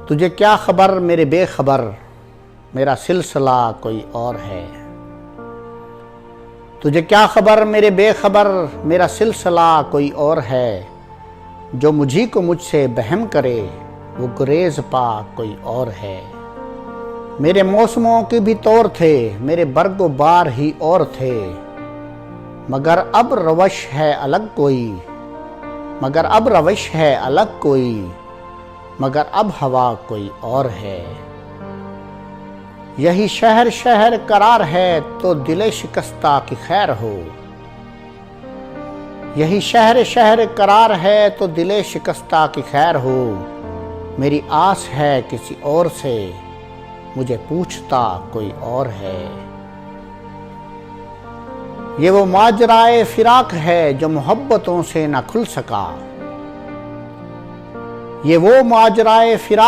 तुझे क्या खबर मेरे बेखबर, मेरा सिलसिला कोई और है। तुझे क्या खबर मेरे बेखबर, मेरा सिलसिला कोई और है। जो मुझी को मुझसे बहम करे, वो गुरेज पा कोई और है। मेरे मौसमों के भी तौर थे, मेरे बरगो बार ही और थे। मगर अब रवश है अलग कोई, मगर अब रवश है अलग कोई, मगर अब हवा कोई और है। यही शहर शहर करार है, तो दिले शिकस्ता की खैर हो। यही शहर शहर करार है, तो दिले शिकस्ता की खैर हो। मेरी आस है किसी और से, मुझे पूछता कोई और है। ये वो माजराए फिराक है, जो मोहब्बतों से न खुल सका। ये वो माजराए फिराक